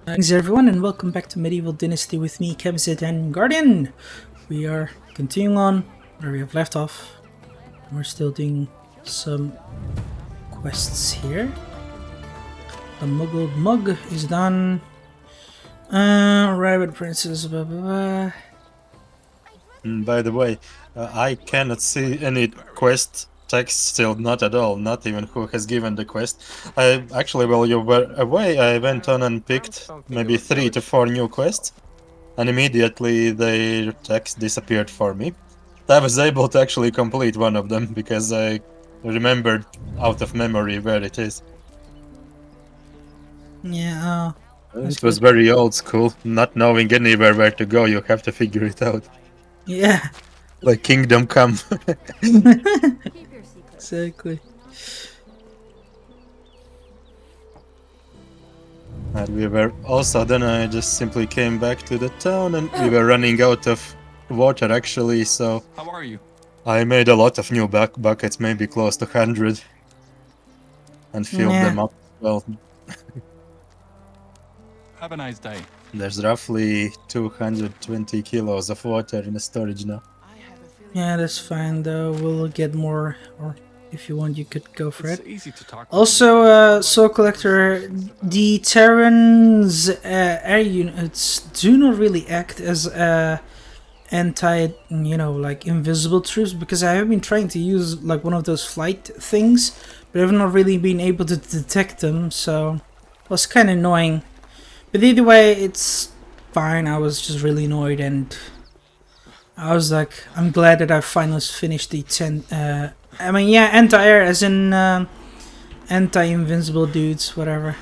Thanks everyone and welcome back to Medieval Dynasty with me, Kevzit and Guardian. We are continuing on where we have left off. We're still doing some quests here. The Muggled Mug is done. Rabbit Princess, blah blah blah. By the way, I cannot see any quest text still, not at all, not even who has given the quest. I actually, while you were away, I went on and picked maybe 3 to 4 new quests, and immediately their text disappeared for me. I was able to actually complete one of them because I remembered out of memory where it is. Yeah, It was very old school, not knowing anywhere where to go, you have to figure it out. yeah. Like Kingdom Come. Exactly. And we were also, then I just simply came back to the town and we were running out of water actually, so How are you? I made a lot of new buckets, maybe close to 100, and filled them up. Well, Have a nice day. there's roughly 220 kilos of water in the storage now. Yeah, that's fine though. We'll get more, or if you want, you could go for it. It's easy to talk. Also, Soul Collector, the Terran's air units do not really act as anti, like invisible troops, because I have been trying to use like one of those flight things, but I've not really been able to detect them, so it was kind of annoying. But either way, it's fine. I was just really annoyed, and I was like, I'm glad that I finally finished the 10. Anti-air as in anti-invincible dudes, whatever.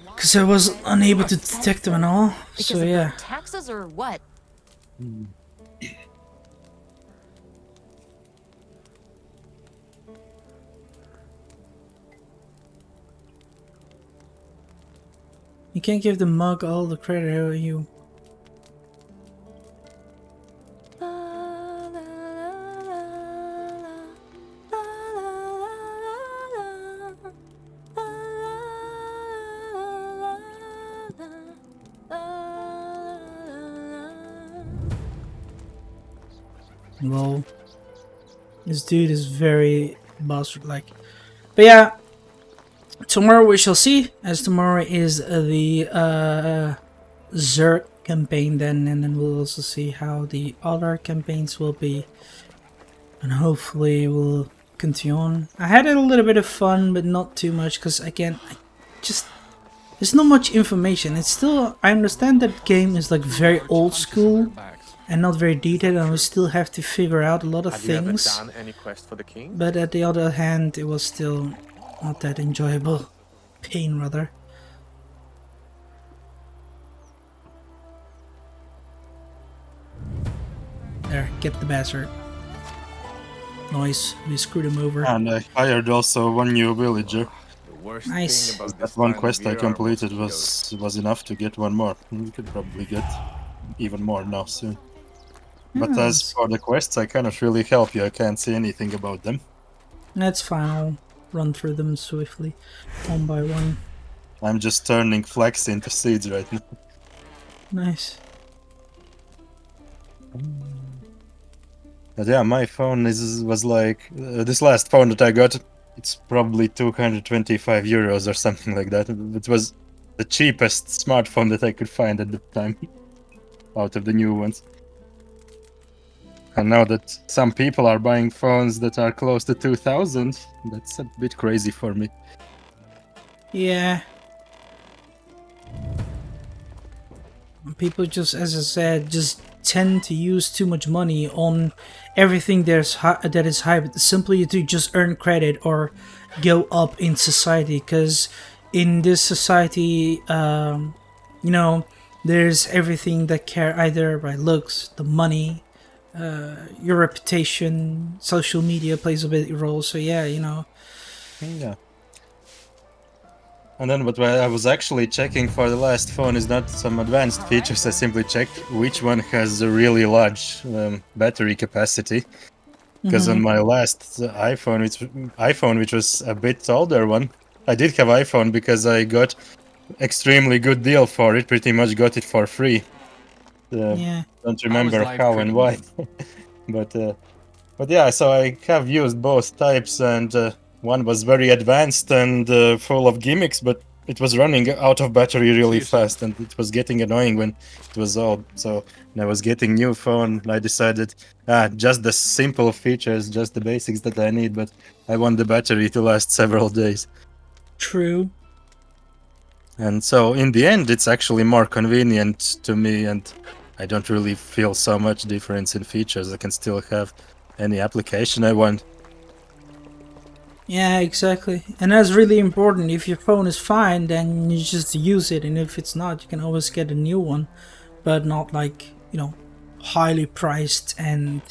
Because I was unable to detect them and all. Because So of yeah. the taxes or what? You can't give the mug all the credit, or you. Lol. This dude is very bastard-like. But yeah, tomorrow we shall see, as tomorrow is the Zerg campaign then, and then we'll also see how the other campaigns will be. And hopefully we'll continue on. I had a little bit of fun, but not too much, because again, there's not much information. It's still, I understand that game is like very old school and not very detailed, and we still have to figure out a lot of things. Have you ever done any quest for the king? But at the other hand, it was still not that enjoyable. Pain, rather. There, get the bastard. Nice, we screwed him over. And I hired also one new villager. The worst Nice. thing about That this one time of quest I year are completed mosquitoes. was enough to get one more. You could probably get even more now soon. But Yeah, as for the quests, I cannot really help you. I can't see anything about them. that's fine, I'll run through them swiftly, one by one. I'm just turning flax into seeds right now. Nice. But yeah, my phone was like this last phone that I got. It's probably 225 euros or something like that. It was the cheapest smartphone that I could find at the time, out of the new ones. And now that some people are buying phones that are close to 2,000, that's a bit crazy for me. Yeah. People just, as I said, just tend to use too much money on everything that is hyped simply to just earn credit or go up in society. Because in this society, there's everything that care either by looks, the money, your reputation, social media plays a big role. So yeah, Yeah. And then what I was actually checking for the last phone is not some advanced features. I simply checked which one has a really large battery capacity. Because on my last iPhone, which was a bit older one, I did have iPhone because I got extremely good deal for it. Pretty much got it for free. Yeah. Don't remember how and why, but yeah. So I have used both types, and one was very advanced and full of gimmicks, but it was running out of battery really fast, and it was getting annoying when it was old. So when I was getting new phone, I decided, just the simple features, just the basics that I need, but I want the battery to last several days. True. And so in the end, it's actually more convenient to me, and I don't really feel so much difference in features. I can still have any application I want. Yeah, exactly. And that's really important. If your phone is fine, then you just use it, and if it's not, you can always get a new one, but not like, highly priced and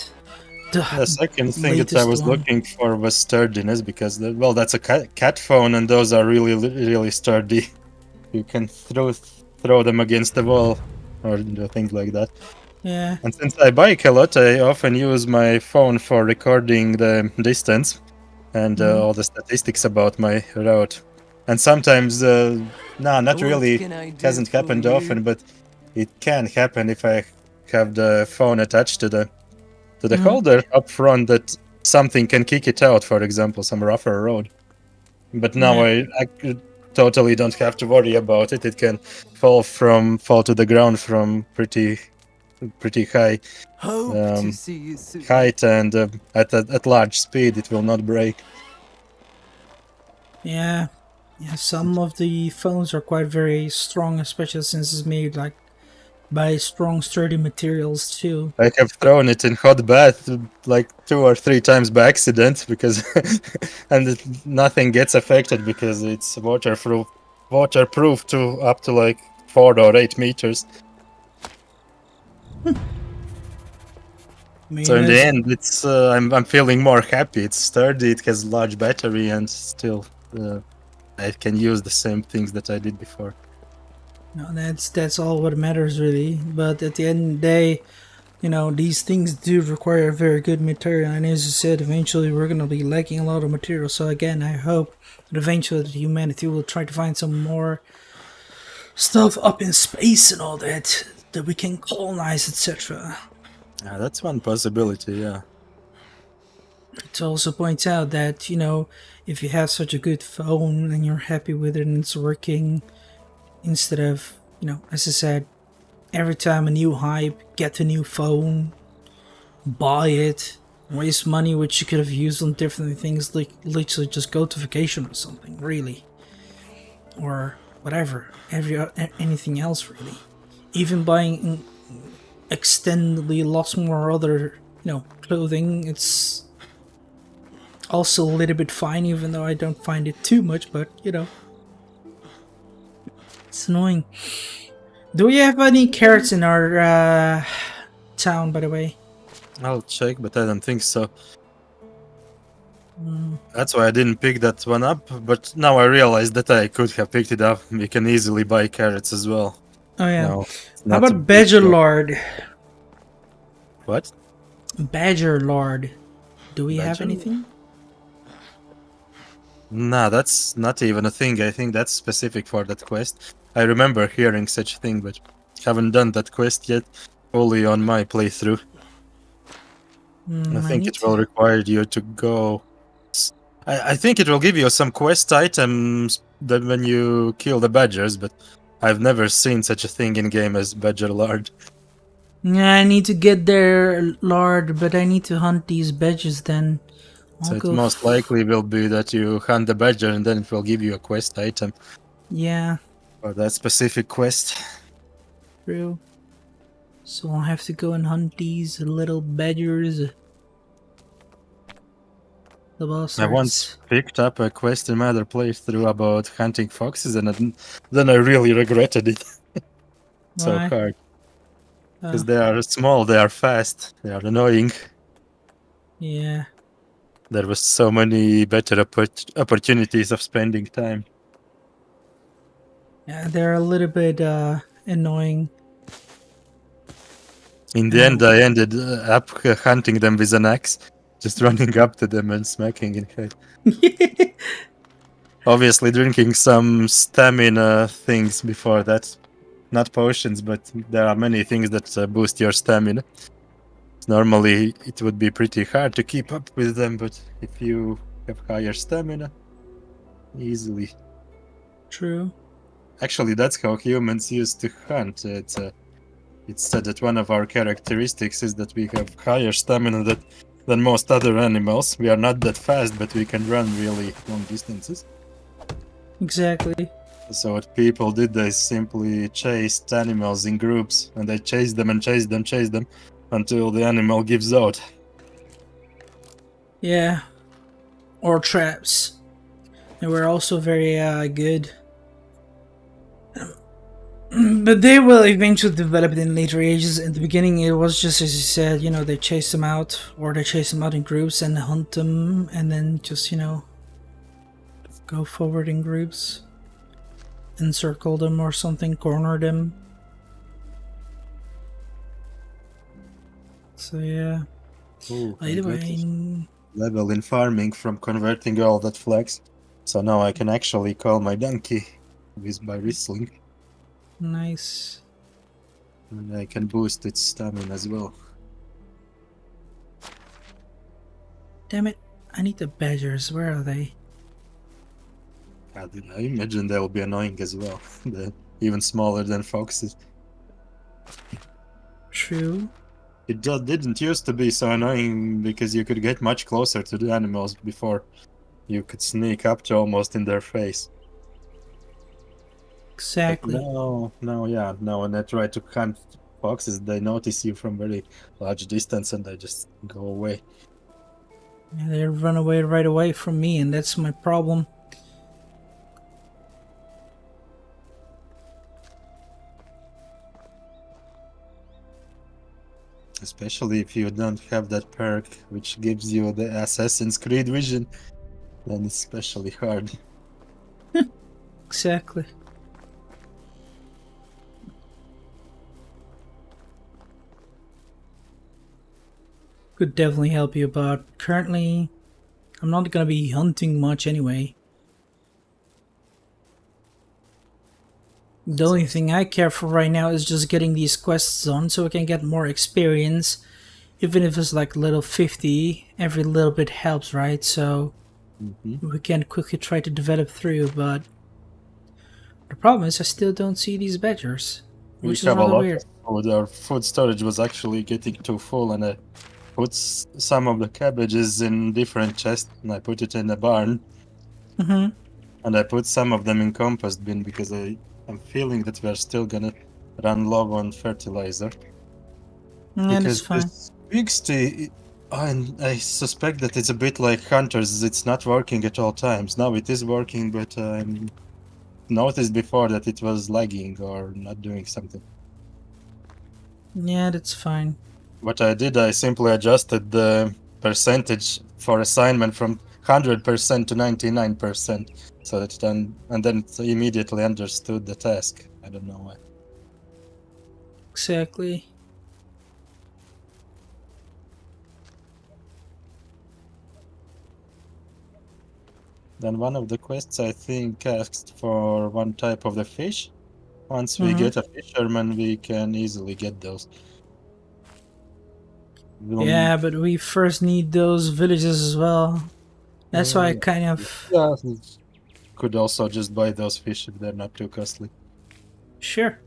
the The second thing that I latest was one. looking for was sturdiness, because well, that's a cat phone, and those are really sturdy. You can throw them against the wall or things like that. Yeah. And since I bike a lot, I often use my phone for recording the distance and Mhm. all the statistics about my route. And sometimes, not really, hasn't happened often, but it can happen if I have the phone attached to the Mhm. holder up front, that something can kick it out, for example, some rougher road. But now Yeah. I totally don't have to worry about it. It can fall to the ground from pretty high um, height, and at large speed it will not break. Yeah. Yeah. Some of the phones are quite very strong, especially since it's made like by strong, sturdy materials too. I have thrown it in hot bath like 2 or 3 times by accident, because and nothing gets affected because it's waterproof to up to like 4 or 8 meters. I So mean, in the that's end, it's I'm feeling more happy. It's sturdy. It has large battery, and still I can use the same things that I did before. that's all what matters really. But at the end of the day, these things do require very good material, and as you said, eventually we're gonna be lacking a lot of material. So again, I hope that eventually humanity will try to find some more stuff up in space and all that we can colonize, etc. Yeah, that's one possibility. Yeah. It also points out that if you have such a good phone and you're happy with it and it's working, instead of as I said, every time a new hype, get a new phone, buy it, waste money which you could have used on different things, like literally just go to vacation or something, really, or whatever, anything else really. Even buying extendedly lots more other clothing, it's also a little bit fine, even though I don't find it too much, but it's annoying. Do we have any carrots in our town, by the way? I'll check, but I don't think so. Mm. That's why I didn't pick that one up. But now I realize that I could have picked it up. We can easily buy carrots as well. Oh yeah. No, it's How not a about big Badger deal. Lord? What? Badger Lord. Do we have Badger? anything? Nah, that's not even a thing. I think that's specific for that quest. I remember hearing such a thing, but haven't done that quest yet fully on my playthrough. I I think need it to. will require you to go. I think it will give you some quest items that when you kill the badgers, but I've never seen such a thing in game as Badger Lord. Yeah, I need to get there, Lord, but I need to hunt these badgers then. So I'll it go. most likely will be that you hunt the badger, and then it will give you a quest item Yeah, for that specific quest. true. So I'll have to go and hunt these little badgers. The I once bastards. picked up a quest in my other playthrough about hunting foxes, and then I really regretted it. So Why? hard, because Oh, they are small, they are fast, they are annoying. yeah. There was so many better opportunities of spending time. Yeah, they're a little bit annoying. In the end, And I ended up hunting them with an axe, just running up to them and smacking in head. Obviously, drinking some stamina things before that. Not potions, but there are many things that boost your stamina. Normally, it would be pretty hard to keep up with them, but if you have higher stamina, easily. True. Actually, that's how humans used to hunt. It's said that one of our characteristics is that we have higher stamina than most other animals. We are not that fast, but we can run really long distances. Exactly. So what people did, they simply chased animals in groups, and they chase them and chase them until the animal gives out. Yeah. Or traps. They were also very good. But they will eventually develop it in later ages. In the beginning, it was just as you said, they chase them out, or they chase them out in groups and hunt them, and then just, go forward in groups, encircle them or something, corner them. So, yeah. Ooh, By I the got way, a level in farming from converting all that flax. So now I can actually call my donkey by whistling, nice. and I can boost its stamina as well. Damn it. I need the badgers. Where are they? I imagine they will be annoying as well. They're even smaller than foxes. True. It just didn't used to be so annoying because you could get much closer to the animals before. You could sneak up to almost in their face. But Exactly. now when I try to hunt foxes, they notice you from very large distance and they just go away. Yeah, they run away right away from me, and that's my problem. Especially if you don't have that perk which gives you the Assassin's Creed vision, then it's especially hard. Exactly. Could definitely help you, but currently, I'm not gonna be hunting much anyway. The only thing I care for right now is just getting these quests on so I can get more experience. Even if it's like little 50, every little bit helps, right? So we can quickly try to develop through, but the problem is I still don't see these badgers, We which is have a rather lot weird. of food. Our food storage was actually getting too full, and I put some of the cabbages in different chests, and I put it in the barn, Mm-hmm. and I put some of them in compost bin because I'm feeling that we're still gonna run low on fertilizer. Yeah, that's Because fine. this XT, I suspect that it's a bit like Hunters. It's not working at all times. Now it is working, but I noticed before that it was lagging or not doing something. Yeah, that's fine. What I did, I simply adjusted the percentage for assignment from 100% to 99%, so that then it immediately understood the task. I don't know why. Exactly. Then one of the quests, I think, asked for one type of the fish. Once we Mm-hmm. get a fisherman, we can easily get those. Yeah, but we first need those villages as well. That's why I Yeah. kind of... Yeah, could also just buy those fish if they're not too costly. Sure.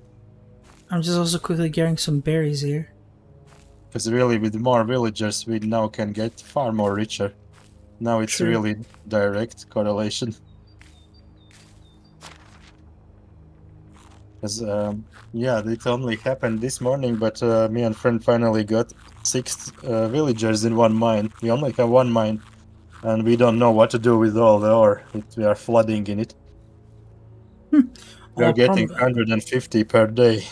I'm just also quickly getting some berries here. Because really, with more villagers, we now can get far more richer. Now it's True. really direct correlation. Because, yeah, it only happened this morning, but me and friend finally got 6 villagers in one mine. We only have one mine, and we don't know what to do with all the ore. We are flooding in it. We are All getting problem. 150 per day.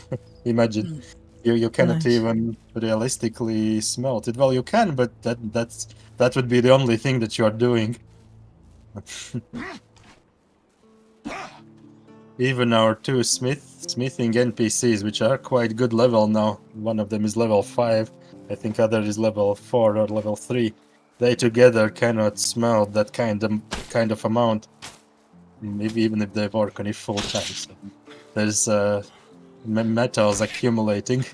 Imagine. You cannot Nice. even realistically smelt it. Well, you can, but that would be the only thing that you are doing. Even our two smithing NPCs, which are quite good level now, one of them is level 5, I think other is level 4 or level 3. They together cannot smelt that kind of amount. maybe even if they work on it full time. So there's metals accumulating.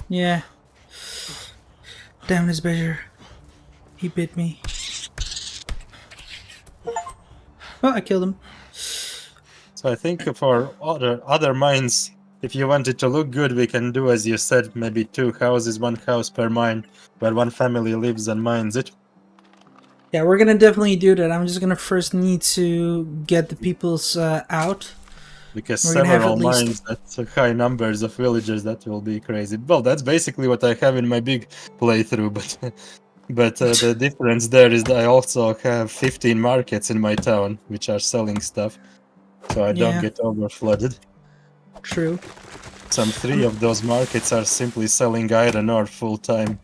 Yeah. Damn this badger. He bit me. Oh, I killed him. So I think for other mines, if you want it to look good, we can do as you said, maybe 2 houses, 1 house per mine, where 1 family lives and mines it. Yeah, we're gonna definitely do that. I'm just gonna first need to get the peoples out. Because We're gonna have several at least- mines, that's high numbers of villagers, that will be crazy. Well, that's basically what I have in my big playthrough, but the difference there is that I also have 15 markets in my town, which are selling stuff, so I don't Yeah. get over flooded. True. Some 3 of those markets are simply selling iron ore full time.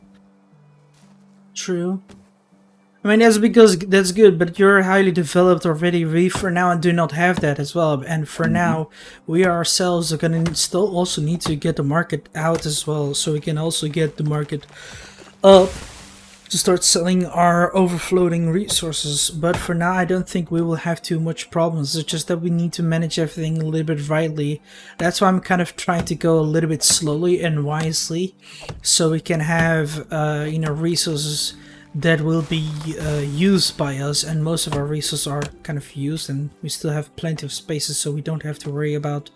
True. I mean, that's because that's good, but you're highly developed already. We, for now, do not have that as well. And for now, we ourselves are gonna still also need to get the market out as well, so we can also get the market up to start selling our overflowing resources. But for now, I don't think we will have too much problems. It's just that we need to manage everything a little bit rightly. That's why I'm kind of trying to go a little bit slowly and wisely, so we can have resources that will be used by us, and most of our resources are kind of used, and we still have plenty of spaces, so we don't have to worry about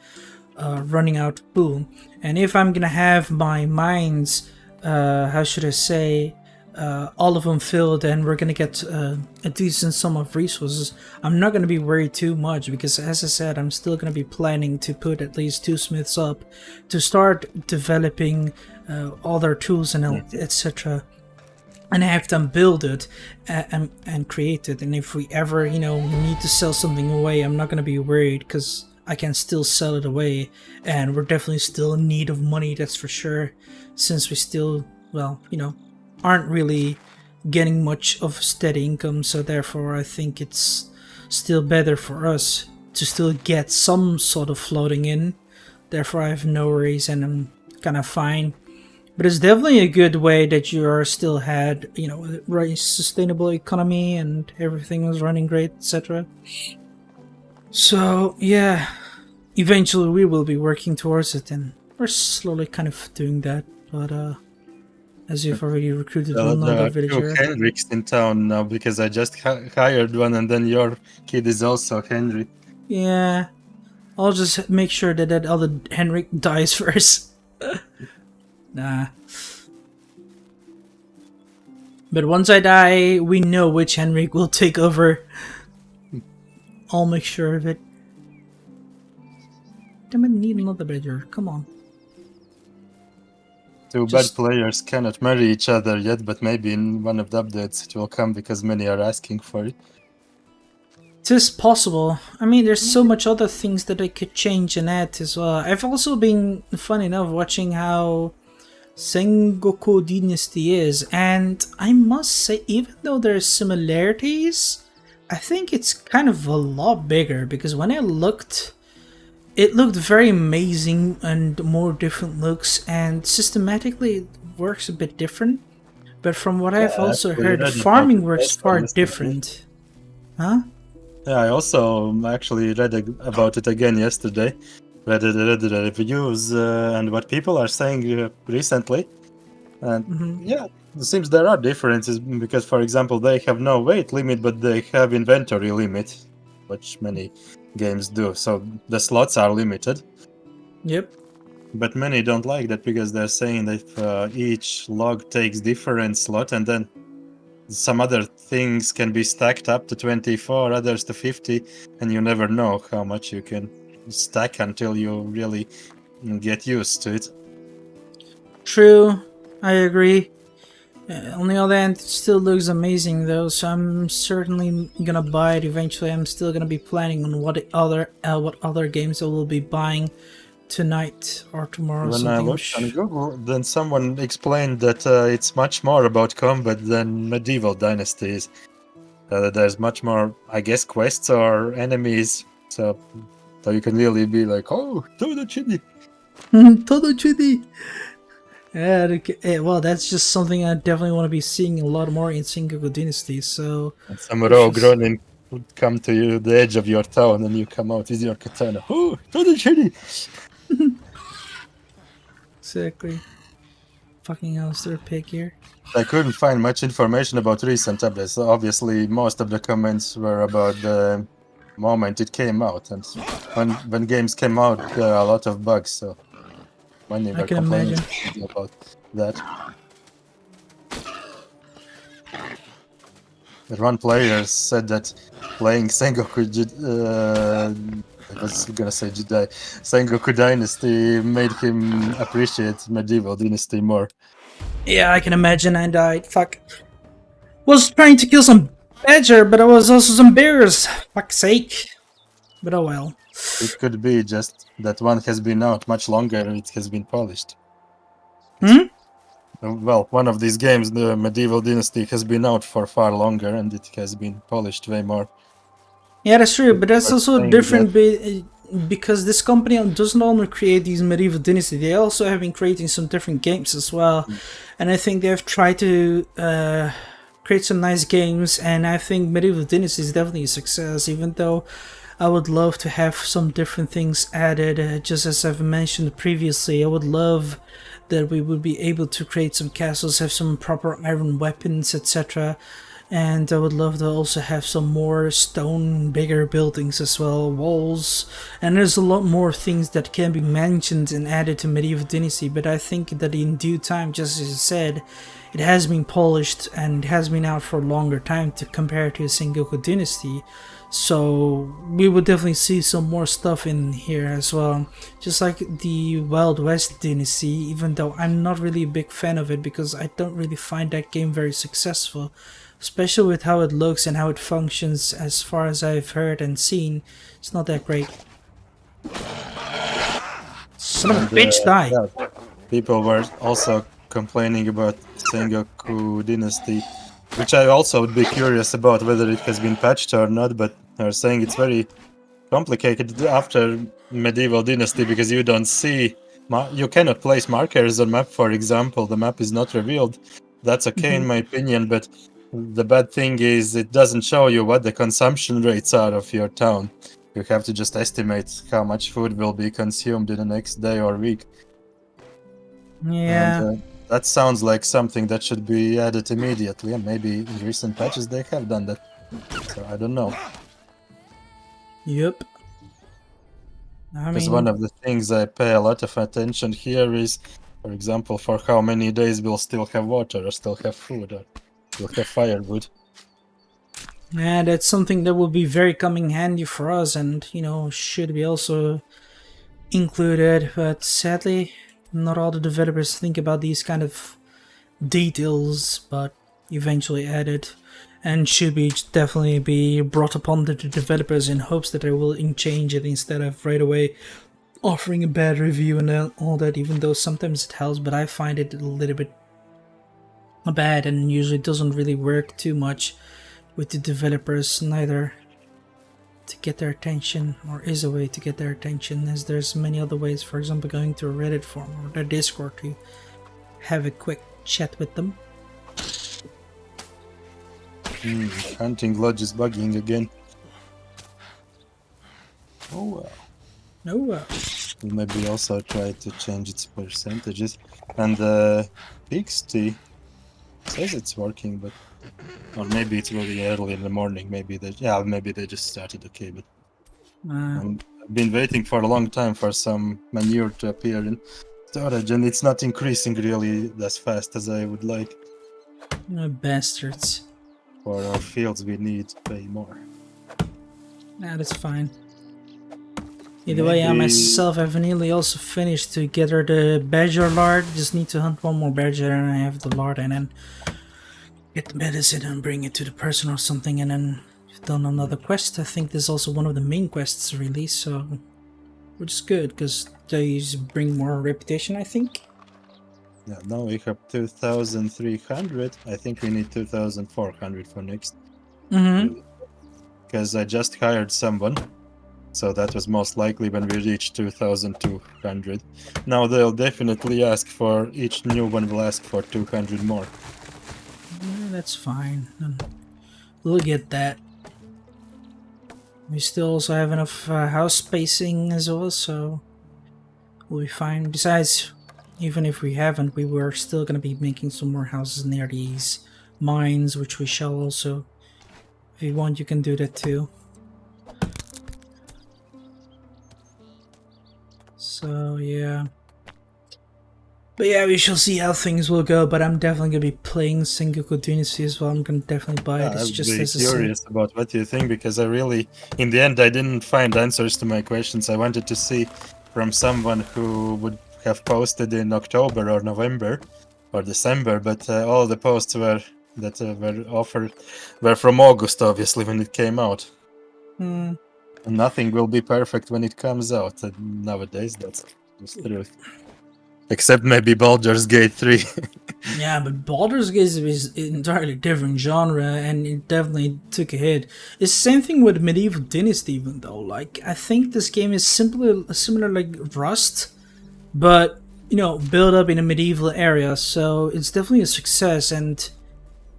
running out of pool. And if I'm gonna have my mines, how should I say, all of them filled, and we're gonna get a decent sum of resources, I'm not gonna be worried too much, because as I said, I'm still gonna be planning to put at least 2 smiths up to start developing all their tools and etc. And have them build it and create it. And if we ever, need to sell something away, I'm not going to be worried, because I can still sell it away. And we're definitely still in need of money, that's for sure. Since we still, aren't really getting much of steady income. So therefore, I think it's still better for us to still get some sort of floating in. Therefore, I have no worries and I'm kind of fine. But it's definitely a good way that you are still had, a right sustainable economy and everything was running great, etc. So, yeah, eventually we will be working towards it, and we're slowly kind of doing that. But, as you've already recruited There another are 2 villager. Henriks in town now, because I just hired one, and then your kid is also Henry. Yeah, I'll just make sure that that other Henrik dies first. Nah. But once I die, we know which Henrik will take over. I'll make sure of it. Damn it, need another badger. Come on. 2 Just- bad players cannot marry each other yet, but maybe in one of the updates it will come, because many are asking for it. Tis possible. I mean, there's so much other things that I could change and add as well. I've also been, fun enough, watching how Sengoku Dynasty is, and I must say, even though there's similarities, I think it's kind of a lot bigger, because when I looked, it looked very amazing and more different looks, and systematically it works a bit different. But from what I've also actually heard, read about farming it works also far yesterday. different. Huh? Yeah, I also actually read about it again yesterday. Read the reviews and what people are saying recently. And yeah, it seems there are differences, because, for example, they have no weight limit, but they have inventory limit, which many games do. So the slots are limited. Yep. But many don't like that, because they're saying that each log takes different slot, and then some other things can be stacked up to 24, others to 50, and you never know how much you can stack until you really get used to it. True, I agree. On the other hand, it still looks amazing though, so I'm certainly gonna buy it eventually. I'm still gonna be planning on what other games I will be buying tonight or tomorrow. When I looked on Google, then someone explained that it's much more about combat than medieval dynasties. There's much more, I guess, quests or enemies, so you can really be like, oh, do the chili. Todo chidi. Yeah, well, that's just something I definitely want to be seeing a lot more in Sengoku Dynasty. So And some we rogue should s- Ronin would come to you, the edge of your town, and you come out with your katana. Oh, Ronin shitty! exactly. Fucking hell, is there a pig here? I couldn't find much information about recent updates. Obviously, most of the comments were about the moment it came out, and when games came out, there are a lot of bugs. So many I were can complaining imagine. about that. One player said that playing Sengoku, I was gonna say Jedi, Sengoku Dynasty made him appreciate Medieval Dynasty more. Yeah, I can imagine. I died. Fuck. Was trying to kill some badger, but I was also some bears. Fuck's sake. But oh well. It could be just that one has been out much longer and it has been polished. Hmm? Well, one of these games, the Medieval Dynasty, has been out for far longer and it has been polished way more. Yeah, that's true, but that's But also saying that, different because this company doesn't only create these medieval dynasty, they also have been creating some different games as well. And I think they've tried to create some nice games, and I think medieval dynasty is definitely a success, even though I would love to have some different things added. Just as I've mentioned previously, I would love that we would be able to create some castles, have some proper iron weapons, etc. And I would love to also have some more stone, bigger buildings as well, walls. And there's a lot more things that can be mentioned and added to Medieval Dynasty, but I think that in due time, just as you said, it has been polished and it has been out for a longer time to compare to Sengoku Dynasty. So we would definitely see some more stuff in here as well. Just like the Wild West Dynasty, even though I'm not really a big fan of it because I don't really find that game very successful. Especially with how it looks and how it functions, as far as I've heard and seen, it's not that great. Son of a and bitch, die! yeah, people were also complaining about Sengoku Dynasty, which I also would be curious about whether it has been patched or not, but they're saying it's very complicated after Medieval Dynasty because you don't see, you cannot place markers on map, for example, the map is not revealed. That's okay in my opinion, but the bad thing is it doesn't show you what the consumption rates are of your town. You have to just estimate how much food will be consumed in the next day or week. And Yeah, that sounds like something that should be added immediately, and maybe in recent patches they have done that. So I don't know. yep. I Because one mean, of the things I pay a lot of attention here is, for example, for how many days we'll still have water or still have food or we'll have firewood. yeah, that's something that will be very coming handy for us and, should be also included. But sadly, not all the developers think about these kind of details, but eventually added and should be definitely be brought upon the developers in hopes that they will change it instead of right away offering a bad review and all that, even though sometimes it helps, but I find it a little bit bad and usually doesn't really work too much with the developers neither to get their attention, or is a way to get their attention, as there's many other ways, for example going to a Reddit forum or their Discord to have a quick chat with them. Hunting lodge is bugging again. Oh well. Oh, We'll maybe also try to change its percentages. And Pixty says it's working, but or maybe it's really early in the morning. Maybe they just started. Okay, but I've been waiting for a long time for some manure to appear in storage, and it's not increasing really as fast as I would like. bastards. For our fields, we need to pay more. Nah, that's fine. Either way, I myself have nearly also finished to gather the badger lard. Just need to hunt one more badger and I have the lard, and then get the medicine and bring it to the person or something, and then we've done another quest. I think this is also one of the main quests really, so which is good because they bring more reputation, I think. Yeah, now we have 2,300. I think we need 2,400 for next. Mm-hmm. Because I just hired someone So that was most likely when we reached 2,200. Now they'll definitely ask for, each new one will ask for 200 more. Yeah, that's fine. We'll get that. We still also have enough house spacing as well, so we'll be fine. Besides, even if we haven't, we were still going to be making some more houses near these mines, which we shall also. If you want, you can do that too. So, yeah. But yeah, we shall see how things will go, but I'm definitely going to be playing Sengoku Dynasty as well. I'm going to definitely buy it. It's I'd just be as a curious about what you think, because I really, in the end, I didn't find answers to my questions. I wanted to see from someone who would have posted in October or November or December, but all the posts were offered were from August, obviously, when it came out. Hmm. Nothing will be perfect when it comes out nowadays. That's just the truth. Except maybe Baldur's Gate 3. Yeah, but Baldur's Gate is an entirely different genre, and it definitely took a hit. It's the same thing with Medieval Dynasty, even though. Like, I think this game is similar like Rust, but built up in a medieval area. So it's definitely a success, and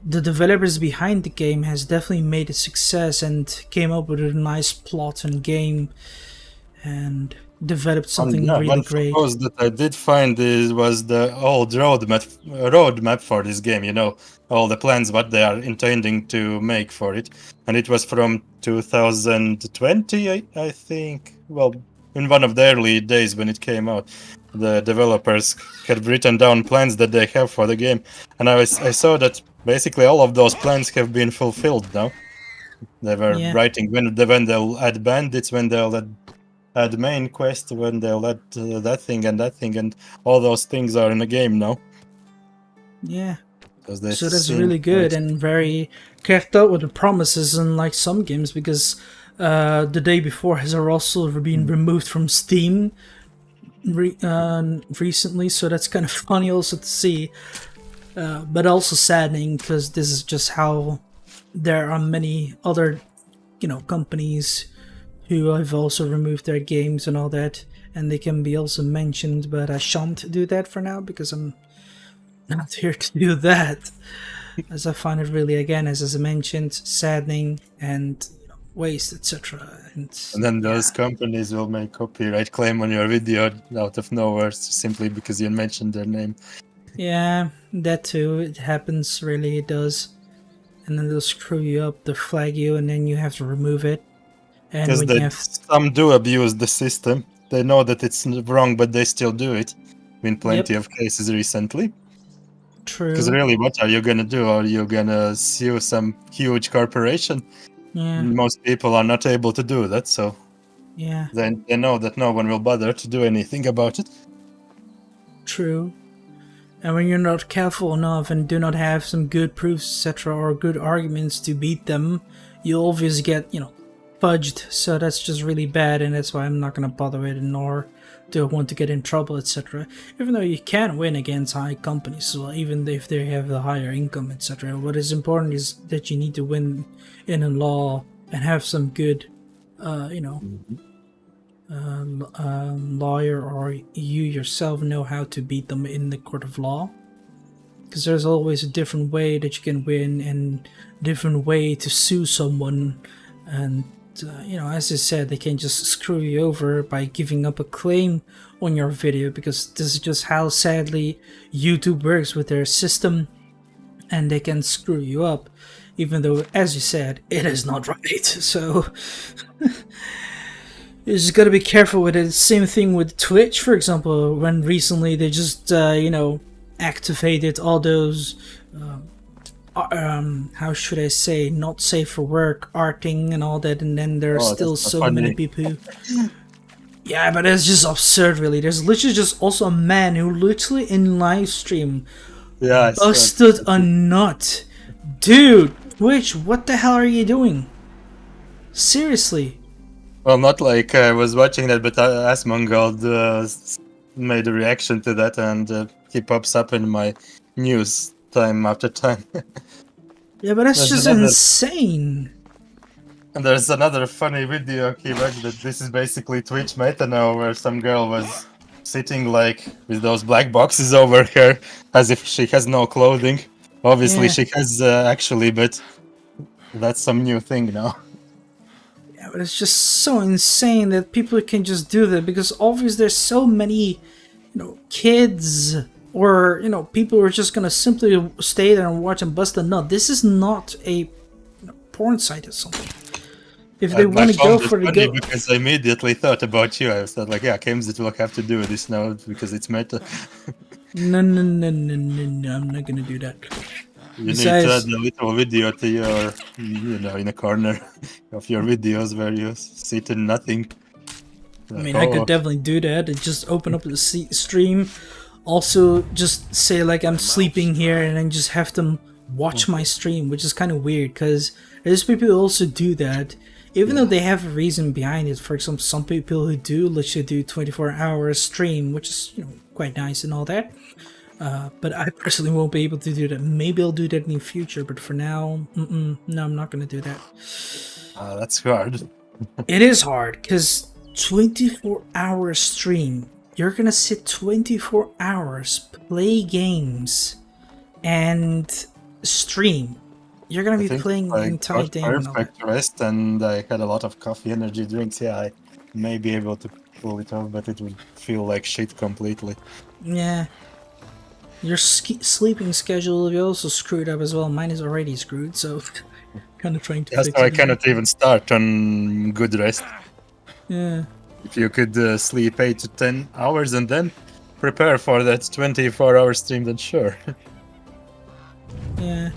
the developers behind the game has definitely made a success and came up with a nice plot and game, and developed something Yeah, really one great. post that I did find was the old roadmap for this game. All the plans what they are intending to make for it, and it was from 2020, I think. Well, in one of the early days when it came out, the developers had written down plans that they have for the game, and I saw that basically all of those plans have been fulfilled now. They were Yeah, writing when they'll add bandits, when they'll add main quest, when they'll add that thing, and all those things are in the game now. yeah. Because they So that's seem really good quite. and very kept up with the promises, unlike some games, because the day before has also been removed from Steam recently, so that's kind of funny also to see, but also saddening because this is just how there are many other companies who have also removed their games and all that, and they can be also mentioned, but I shan't do that for now because I'm not here to do that, as I find it really, again, as I mentioned, saddening and waste, etc. And then those companies will make copyright claim on your video out of nowhere simply because you mentioned their name. Yeah, that too. It happens, really, it does. And then they'll screw you up, they'll flag you, and then you have to remove it. And Because when you have some do abuse the system. They know that it's wrong, but they still do it. Been plenty Yep, of cases recently. Because true. really, what are you gonna do? Are you gonna sue some huge corporation? Yeah, Most people are not able to do that, so yeah, they know that no one will bother to do anything about it. true. And when you're not careful enough and do not have some good proofs, etc., or good arguments to beat them, you'll obviously get, fudged. So that's just really bad, and that's why I'm not gonna bother with it, nor do I want to get in trouble, etc. Even though you can win against high companies, so even if they have a higher income, etc. What is important is that you need to win in a law and have some good, lawyer, or you yourself know how to beat them in the court of law, because there's always a different way that you can win and different way to sue someone. And as I said, they can just screw you over by giving up a claim on your video, because this is just how sadly YouTube works with their system, and they can screw you up, even though, as you said, it is not right. So you just gotta be careful with it. Same thing with Twitch, for example, when recently they just, activated all those, how should I say, not safe for work, arting and all that, and then there are still That's so funny. many people. Yeah, but it's just absurd, really. There's literally just also a man who literally in live stream Yeah, I saw busted it. a nut. Dude, Twitch, what the hell are you doing? Seriously. Well, not like I was watching that, but Asmongold made a reaction to that, and he pops up in my news time after time. Yeah, but that's There's just another. insane. And there's another funny video he watched that this is basically Twitch meta now, where some girl was sitting like with those black boxes over her as if she has no clothing. Obviously Yeah. she has actually, but that's some new thing now. Yeah, but it's just so insane that people can just do that because obviously there's so many, kids or people who are just gonna simply stay there and watch and bust a nut. This is not a porn site or something. If they I want to go found it for the funny go, because I immediately thought about you. I thought like, yeah, Kemsit will have to do this now because it's meta. no, no, no, no, no, no, I'm not gonna do that. You need to add Besides, a little video to your, in a corner of your videos where you sit in nothing. I Like, mean, I could oh, definitely do that and just open up the stream. Also, just say like I'm sleeping here and then just have them watch my stream, which is kind of weird because there's people who also do that, even though they have a reason behind it. For example, some people who do literally do 24-hour stream, which is quite nice and all that. But I personally won't be able to do that. Maybe I'll do that in the future, but for now, no, I'm not gonna do that. that's hard. It is hard because 24-hour stream. You're gonna sit 24 hours, play games, and stream. You're gonna I be think playing I the entire got day and all that. perfect rest and I had a lot of coffee energy drinks. Yeah, I may be able to pull it off, but it would feel like shit completely. Yeah. Your sleeping schedule will be also screwed up as well. Mine is already screwed, so kind of trying to Yeah, fix so I it. cannot even start on good rest. Yeah. If you could sleep 8 to 10 hours and then prepare for that 24-hour stream, then sure. Yeah.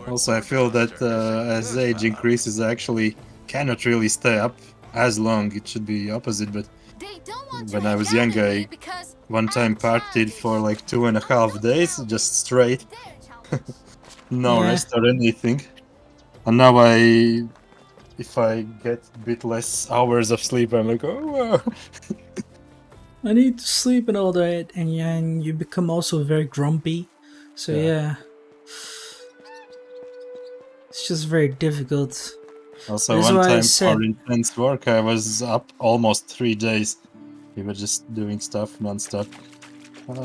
Also, I feel that as age increases, I actually cannot really stay up as long. It should be opposite, but when I was young, I one time partied for like 2.5 days, just straight, no Yeah. rest or anything. And now if I get a bit less hours of sleep, I'm like, oh, I need to sleep and all that, and you become also very grumpy. So yeah. It's just very difficult. Also, That's one why I time said, for intense work, I was up almost 3 days. We were just doing stuff nonstop.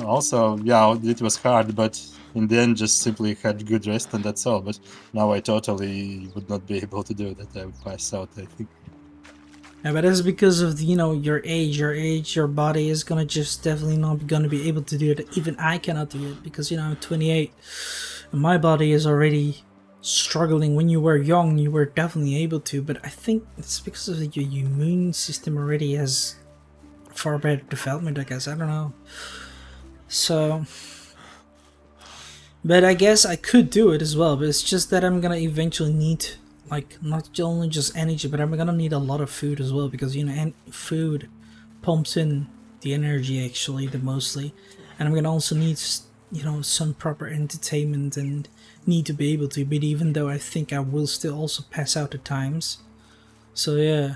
Also, yeah, it was hard, but in the end, just simply had good rest and that's all. But now I totally would not be able to do that. I would pass out, I think. yeah, but that's because of your age. Your body is gonna just definitely not gonna be able to do it. Even I cannot do it because I'm 28, and my body is already struggling. When you were young, you were definitely able to, but I think it's because of your immune system already has far better development. I guess I don't know. So, but I guess I could do it as well. But it's just that I'm gonna eventually need like not only just energy, but I'm gonna need a lot of food as well because and food pumps in the energy actually the mostly, and I'm gonna also need some proper entertainment and need to be able to. But even though I think I will still also pass out at times, so yeah.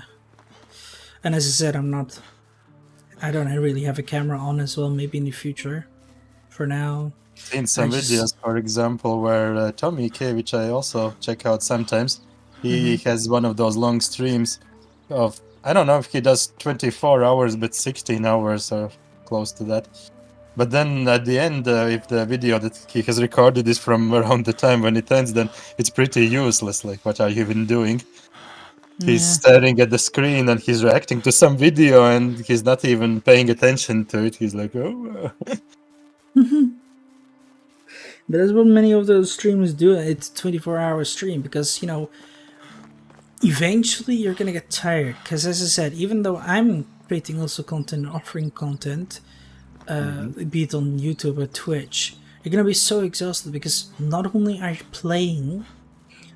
And as I said, I don't really have a camera on as well. Maybe in the future. For now, Seen some videos, for example, where Tommy K, which I also check out sometimes, he has one of those long streams of, I don't know if he does 24 hours, but 16 hours or close to that. But then at the end, if the video that he has recorded is from around the time when it ends, then it's pretty useless. Like, what are you even doing? He's staring at the screen and he's reacting to some video and he's not even paying attention to it. He's like, oh. That is what many of those streamers do. It's 24-hour stream because eventually you're gonna get tired. Because as I said, even though I'm creating also content, offering content, be it on YouTube or Twitch, you're gonna be so exhausted because not only are you playing,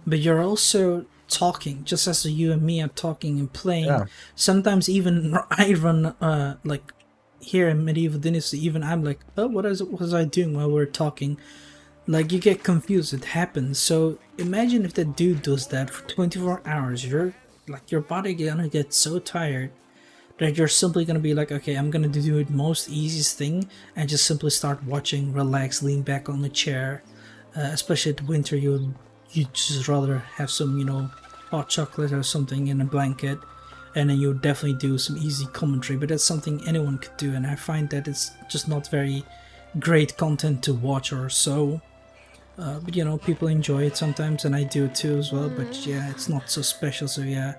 but you're also talking. Just as you and me are talking and playing. Yeah. Sometimes even I run like here in Medieval Dynasty. Even I'm like, oh, what was I doing while we're talking? Like, you get confused. It happens. So imagine if that dude does that for 24 hours. Your body gonna get so tired that you're simply gonna be like, okay, I'm gonna do the most easiest thing and just simply start watching, relax, lean back on the chair. Especially at winter, you just rather have some hot chocolate or something in a blanket, and then you would definitely do some easy commentary. But that's something anyone could do, and I find that it's just not very great content to watch or so. But you know, people enjoy it sometimes, and I do it too as well. But yeah, it's not so special. So yeah.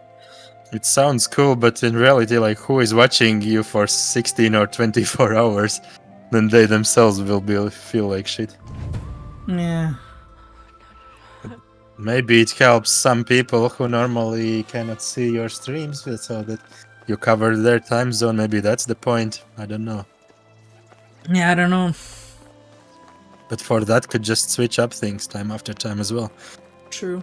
It sounds cool, but in reality, like, who is watching you for 16 or 24 hours? Then they themselves will feel like shit. Yeah. Maybe it helps some people who normally cannot see your streams, so that you cover their time zone. Maybe that's the point. I don't know. Yeah, I don't know. But for that, could just switch up things time after time as well. True.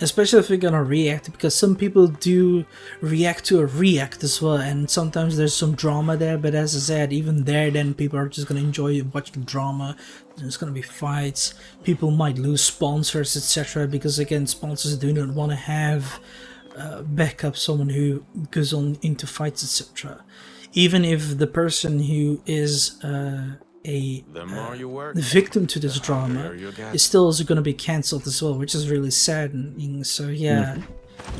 Especially if you're gonna react, because some people do react to a react as well, and sometimes there's some drama there, but as I said, even there then people are just gonna enjoy watching drama. There's gonna be fights, people might lose sponsors, etc., because again, sponsors do not want to have backup someone who goes on into fights, etc. Even if the person who is The more you work, the victim to this the drama hungrier you get. is still also going to be cancelled as well, which is really saddening. So yeah,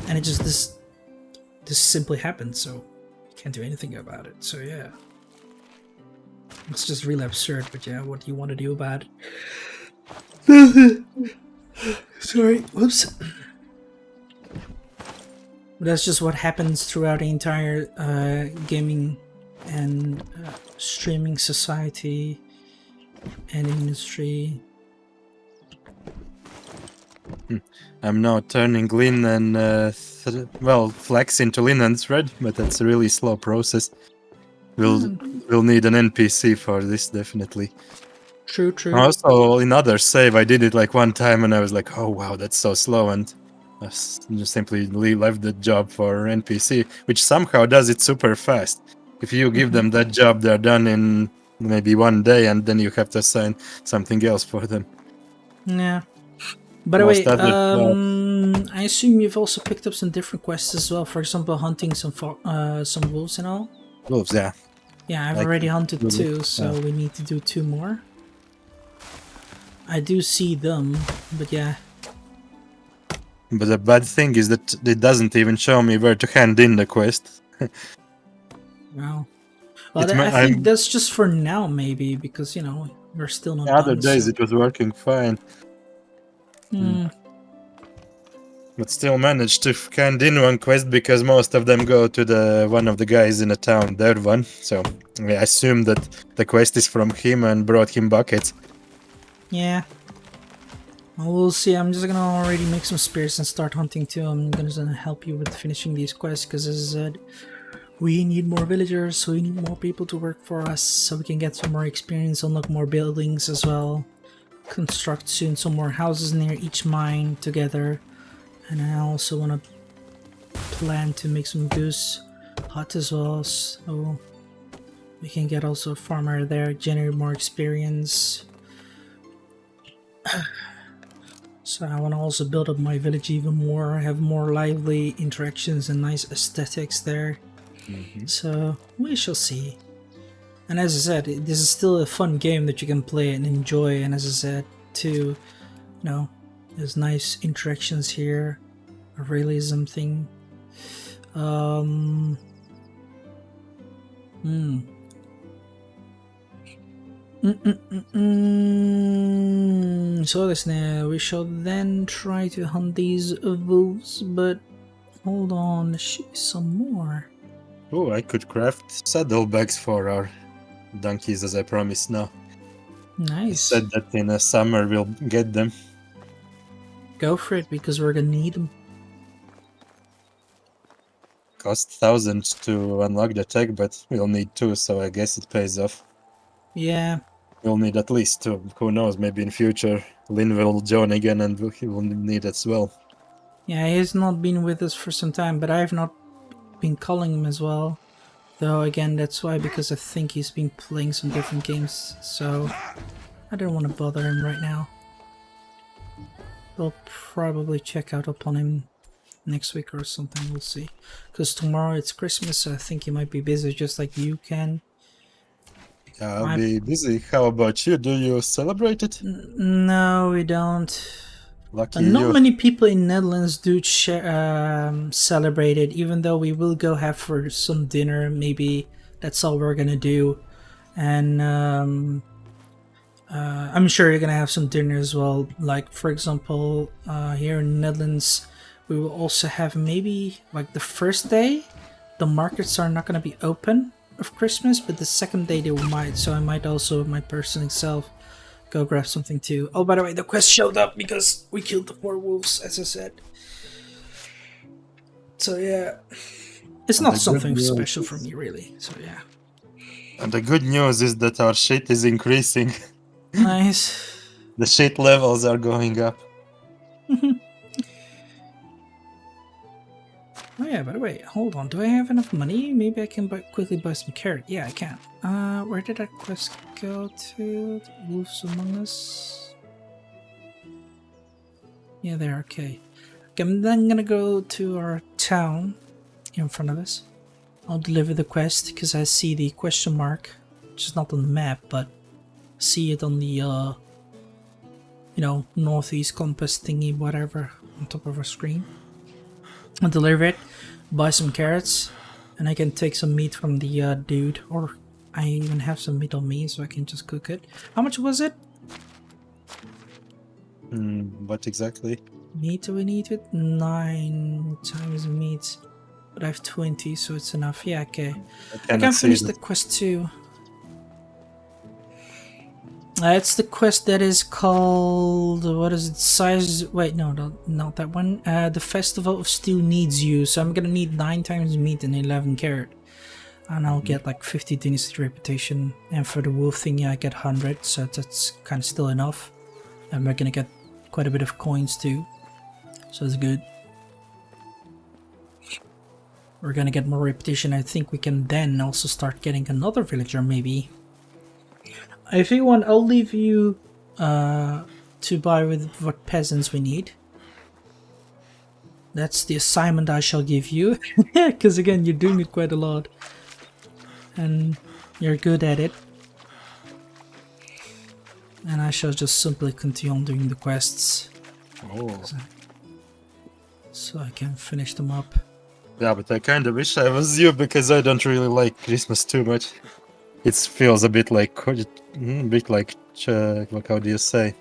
and it just this simply happened, so you can't do anything about it. So yeah, it's just really absurd. But yeah, what do you want to do about it? Sorry, whoops. But that's just what happens throughout the entire gaming and streaming society and industry. I'm now turning Lean and Flex into Lean and Thread, but that's a really slow process. We'll need an NPC for this, definitely. True. Also, in other save, I did it like one time, and I was like, "Oh wow, that's so slow," and I just simply left the job for NPC, which somehow does it super fast. If you give them that job, they're done in maybe one day, and then you have to assign something else for them. Yeah. By the Most way, other I assume you've also picked up some different quests as well. For example, hunting some wolves and all. wolves, yeah. Yeah, I've Like already hunted wolves, 2, so we need to do 2 more. I do see them, but yeah. But the bad thing is that it doesn't even show me where to hand in the quest. Wow. Well, It I think that's just for now, maybe, because, you know, we're still not other done. days So. it was working fine. But still managed to hand in one quest because most of them go to one of the guys in the town, their one. So I assume that the quest is from him and brought him buckets. Yeah. Well, we'll see. I'm just gonna already make some spears and start hunting too. I'm gonna help you with finishing these quests because, as I said, we need more villagers, so we need more people to work for us so we can get some more experience, unlock more buildings as well, construct soon some more houses near each mine together. And I also want to plan to make some goose hut as well, so we can get also a farmer there, generate more experience. So I want to also build up my village even more, have more lively interactions and nice aesthetics there. So we shall see. And as I said, this is still a fun game that you can play and enjoy, and as I said too, you know, there's nice interactions here, a realism thing. So this now we shall then try to hunt these wolves, but hold on, there should be some more. Oh, I could craft saddlebags for our donkeys as I promised now. I Nice. said that in the summer we'll get them. Go for it, because we're gonna need them. Cost 1,000 to unlock the tech, but we'll need 2, so I guess it pays off. Yeah. We'll need at least 2. Who knows, maybe in future Lin will join again and he will need as well. Yeah, he has not been with us for some time, but I have not been calling him as well. Though again, that's why, because I think he's been playing some different games, so I don't want to bother him right now. We'll probably check out upon him next week or something, we'll see. Because tomorrow it's Christmas, so I think he might be busy just like you can. Yeah, I'll be busy. How about you? Do you celebrate it? No, we don't. Lucky Not you. many people in Netherlands do celebrate it, even though we will go have for some dinner. Maybe that's all we're gonna do, and I'm sure you're gonna have some dinner as well. Like for example, here in Netherlands, we will also have maybe like the first day, the markets are not gonna be open of Christmas, but the second day they might. So I might also, my personal self, go grab something too. Oh, by the way, the quest showed up because we killed the 4 wolves, as I said. So yeah, it's And not the good something news special for is- me really. So yeah, And the good news is that our shit is increasing. nice. The shit levels are going up. Oh yeah, by the way, hold on. Do I have enough money? Maybe I can quickly buy some carrot. Yeah, I can. Where did that quest go to? Wolves Among Us? Yeah, there, okay. Okay, I'm then gonna go to our town in front of us. I'll deliver the quest because I see the question mark, which is not on the map, but see it on the, northeast compass thingy, whatever, on top of our screen. I'll deliver it, buy some carrots, and I can take some meat from the dude, or I even have some meat on me, so I can just cook it. How much was it? What exactly? Meat do we need it? 9 times meat. But I have 20, so it's enough. Yeah, okay. I cannot can see finish that. the quest too. It's the quest that is called, what is it, size, wait, no, not that one. The Festival of Stew needs you, so I'm gonna need 9 times meat and 11 carrot. And I'll get like 50 Dynasty reputation, and for the wolf thingy I get 100, so that's kind of still enough. And we're gonna get quite a bit of coins too, so it's good. We're gonna get more reputation. I think we can then also start getting another villager maybe. If you want, I'll leave you to buy with what peasants we need. That's the assignment I shall give you. Because again, you're doing it quite a lot. And you're good at it. And I shall just simply continue on doing the quests. Oh. So I can finish them up. Yeah, but I kind of wish I was you because I don't really like Christmas too much. It feels a bit like, how do you say?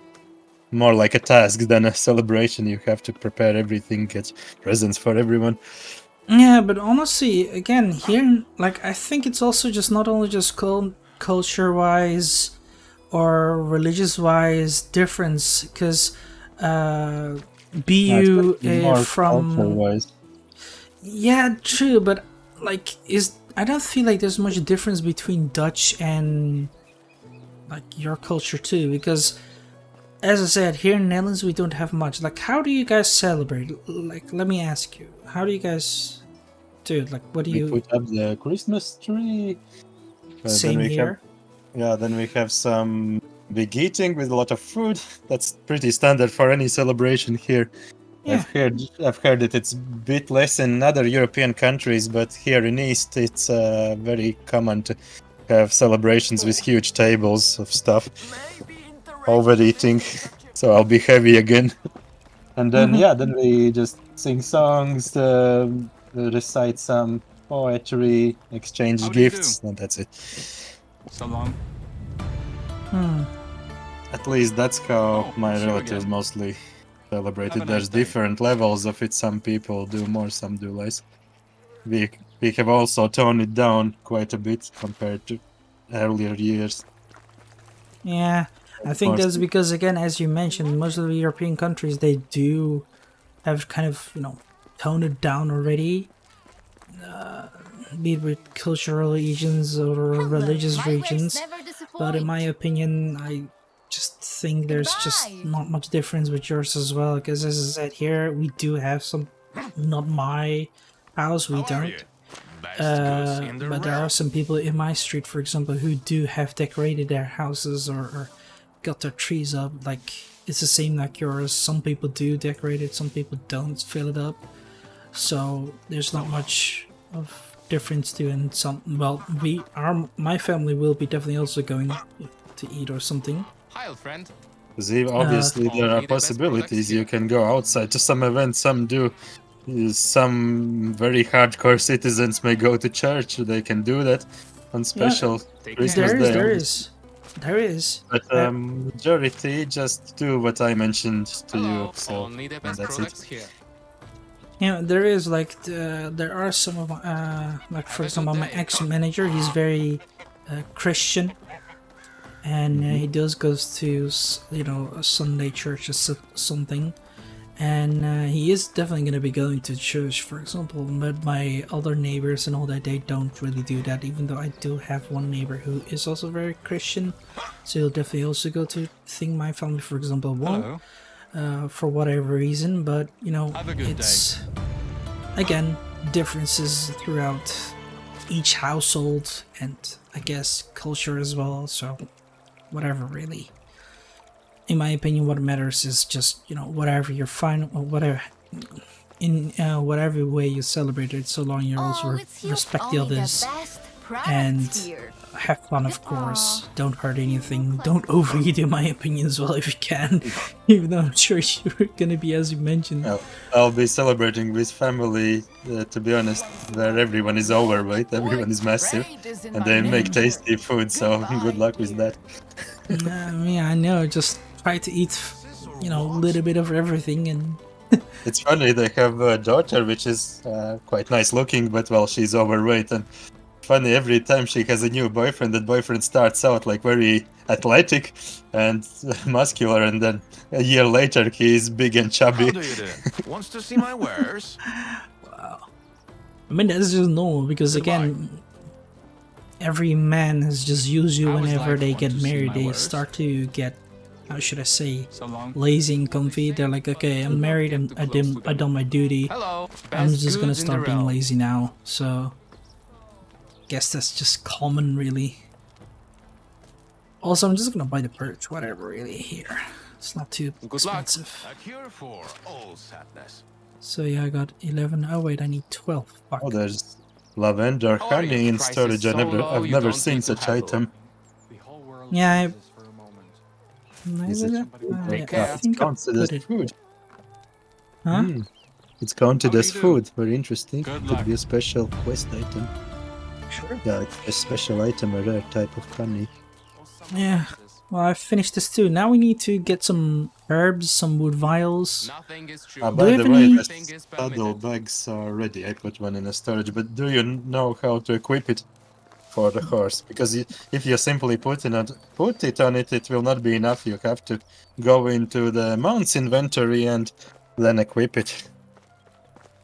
More like a task than a celebration. You have to prepare everything, get presents for everyone. Yeah, but honestly, again, here, like, I think it's also just not only just culture-wise or religious-wise difference, because BU from... Culture-wise. Yeah, true, but like, I don't feel like there's much difference between Dutch and like your culture too, because as I said, here in Netherlands we don't have much. Like, how do you guys celebrate? Like, let me ask you, how do you guys do it? Like, what do you? We put up the Christmas tree. Same here. Then we have some big eating with a lot of food. That's pretty standard for any celebration here. Yeah. I've heard that it's a bit less in other European countries, but here in East it's very common to have celebrations with huge tables of stuff. Overeating, so I'll be heavy again. And then then we just sing songs, recite some poetry, exchange gifts, and that's it. So long. At least that's how my relatives mostly celebrate it. There's different levels of it. Some people do more, some do less. We have also toned it down quite a bit compared to earlier years. Yeah, I think that's because, again, as you mentioned, most of the European countries, they do have kind of, toned it down already. Be it with cultural regions or religious regions. But in my opinion, I just think there's just not much difference with yours as well. Because as I said, here we do have some, not my house, we don't. But there are some people in my street, for example, who do have decorated their houses or got their trees up. Like, it's the same like yours. Some people do decorate it, some people don't fill it up. So there's not much of difference to, and some, well, my family will be definitely also going to eat or something. Hi, old friend. Because obviously there are Only the best possibilities. products You here. can go outside to some events. Some do. Some very hardcore citizens may go to church. They can do that on special Take Christmas care. Day. There is. But majority just do what I mentioned to you. Hello. So Only the and best that's products it. here. Yeah, there is like there are some of like for Have a example good my day. ex-manager, he's very Christian, and he does goes to you know a Sunday church or something, and he is definitely gonna be going to church, for example. But my other neighbors and all that, they don't really do that. Even though I do have one neighbor who is also very Christian, so he'll definitely also go to thing my family, for example, won't. Hello. For whatever reason, but you know, Have a good it's again differences throughout each household and I guess culture as well. So whatever, really. In my opinion, what matters is just you know whatever you're fine or whatever in whatever way you celebrate it, so long you also respect the others and have fun, of course. Don't hurt anything. Don't overeat, in my opinion, as well, if you can. Even though I'm sure you're gonna be, as you mentioned. I'll be celebrating with family, to be honest, where everyone is overweight, everyone is massive, and they make tasty food, so good luck with that. Yeah, I know. Just try to eat, you know, a little bit of everything, and It's funny, they have a daughter which is quite nice looking, but well, she's overweight, and funny, every time she has a new boyfriend, that boyfriend starts out like very athletic and muscular, and then a year later he is big and chubby. How do you do? Wants to see my wares? I mean that's just normal because again, every man is just usually I was whenever like, they want get to see married, my they wares? start to get, how should I say, So long. lazy and comfy. They're like, okay, I'm married, and I done my duty. Hello. I'm Best just gonna goods in the start being realm. lazy now. So, guess that's just common, really. Also, I'm just gonna buy the perch, whatever, really. Here, it's not too Good luck. expensive. A cure for all sadness. So yeah, I got 11. Oh wait, I need 12. Fuck. Oh, there's lavender How are you? honey in Price is storage. so low, I've you never don't seen need to such haggle. item. Yeah, Is it? yeah, Take I care. It's think I counted put as it. food. Huh? It's counted How do as you do? food. Very interesting. Good Could be a luck. special quest item. Sure. Yeah, it's a special item, a rare type of honey. Yeah. Well, I finished this too. Now we need to get some herbs, some wood vials. Nothing is true. Do By we the have way, any- the Everything is saddle permitted. bags are ready. I put one in a storage, but do you know how to equip it for the horse? Because if you simply put it on it, it will not be enough. You have to go into the mounts inventory and then equip it.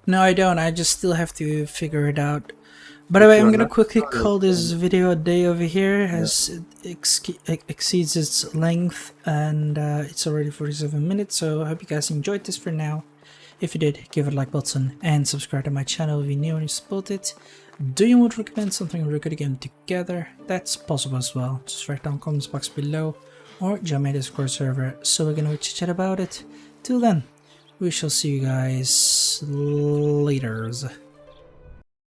No, I don't. I just still have to figure it out. By the If way, I'm you're gonna not quickly sure, call this then- video a day over here, as it exceeds its length, and it's already 47 minutes. So I hope you guys enjoyed this for now. If you did, give it a like button and subscribe to my channel if you're new and you support it. Do you want to recommend something we're good again together? That's possible as well. Just write down in the comments box below or join my Discord server so we can chat about it. Till then, we shall see you guys later.